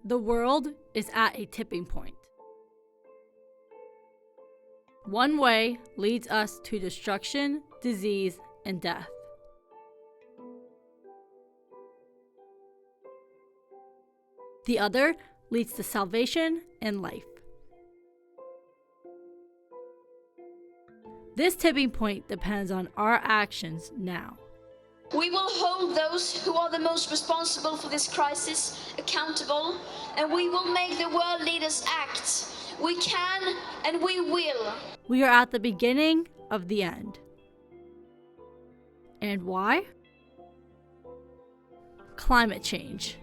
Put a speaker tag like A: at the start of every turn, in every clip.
A: The world is at a tipping point. One way leads us to destruction, disease, and death. The other leads to salvation and life. This tipping point depends on our actions now.
B: We will hold those who are the most responsible for this crisis accountable, and we will make the world leaders act. We can and we will.
A: We are at the beginning of the end. And why? Climate change.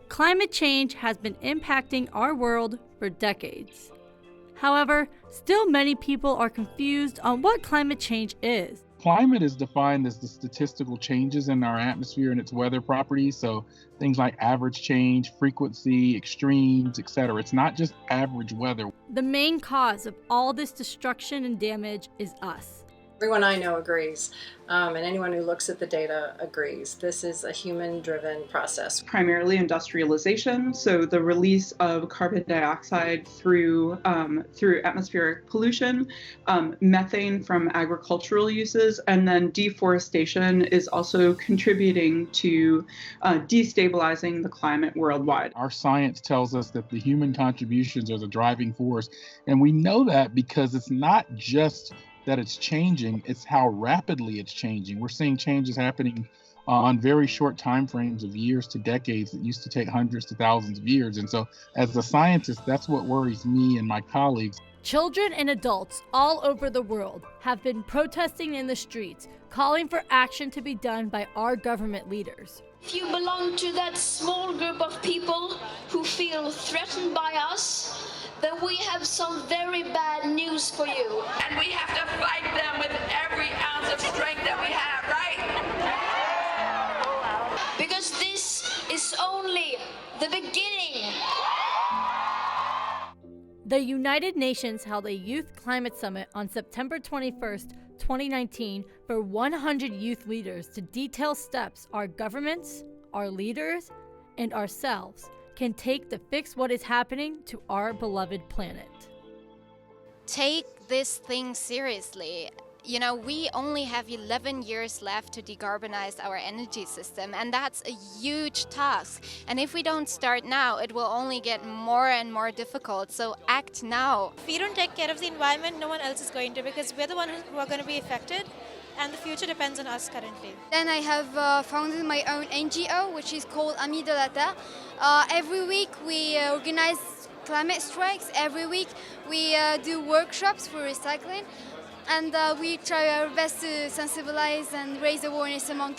A: Climate change has been impacting our world for decades. However, still many people are confused on what climate change is.
C: Climate is defined as the statistical changes in our atmosphere and its weather properties. So things like average change, frequency, extremes, etc. It's not just average weather.
A: The main cause of all this destruction and damage is us.
D: Everyone I know agrees, and anyone who looks at the data agrees. This is a human-driven process.
E: Primarily industrialization, so the release of carbon dioxide through atmospheric pollution, methane from agricultural uses, and then deforestation is also contributing to destabilizing the climate worldwide.
C: Our science tells us that the human contributions are the driving force, and we know that because it's not just that it's changing, it's how rapidly it's changing. We're seeing changes happening on very short time frames of years to decades that used to take hundreds to thousands of years. And so as a scientist, that's what worries me and my colleagues.
A: Children and adults all over the world have been protesting in the streets, calling for action to be done by our government leaders.
B: If you belong to that small group of people who feel threatened by us, then we have some very bad news for you.
F: And we have to fight them with every ounce of strength that we have, right?
B: Because this is only the beginning.
A: The United Nations held a Youth Climate Summit on September 21st, 2019 for 100 youth leaders to detail steps our governments, our leaders, and ourselves can take to fix what is happening to our beloved planet.
G: Take this thing seriously. You know, we only have 11 years left to decarbonize our energy system, and that's a huge task. And if we don't start now, it will only get more and more difficult. So act now.
H: If we don't take care of the environment, no one else is going to, because we're the ones who are going to be affected, and the future depends on us currently.
I: Then I have founded my own NGO, which is called Amis de la Terre. Every week we organize climate strikes. Every week we do workshops for recycling. And we try our best to sensibilize and raise awareness among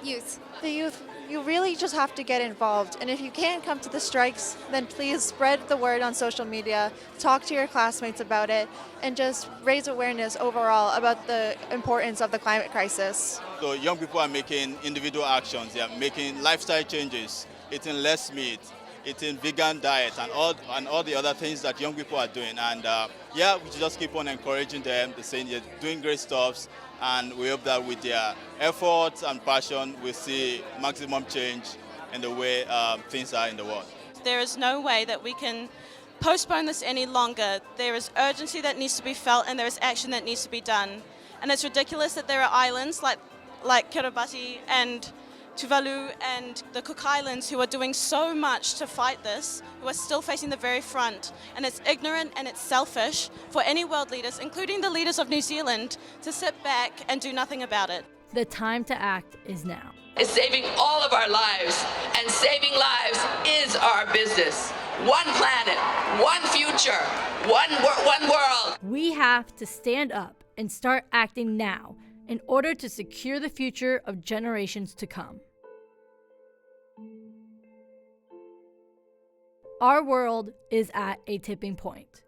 I: youth.
J: The youth, you really just have to get involved. And if you can't come to the strikes, then please spread the word on social media, talk to your classmates about it, and just raise awareness overall about the importance of the climate crisis.
K: So young people are making individual actions, they are making lifestyle changes, eating less meat, eating vegan diet, and all the other things that young people are doing. And we just keep on encouraging them. They're saying they're doing great stuff, and we hope that with their efforts and passion, we'll see maximum change in the way things are in the world.
L: There is no way that we can postpone this any longer. There is urgency that needs to be felt, and there is action that needs to be done. And it's ridiculous that there are islands like Kiribati and Tuvalu and the Cook Islands who are doing so much to fight this, who are still facing the very front. And it's ignorant and it's selfish for any world leaders, including the leaders of New Zealand, to sit back and do nothing about it.
A: The time to act is now.
F: It's saving all of our lives, and saving lives is our business. One planet, one future, one world.
A: We have to stand up and start acting now in order to secure the future of generations to come. Our world is at a tipping point.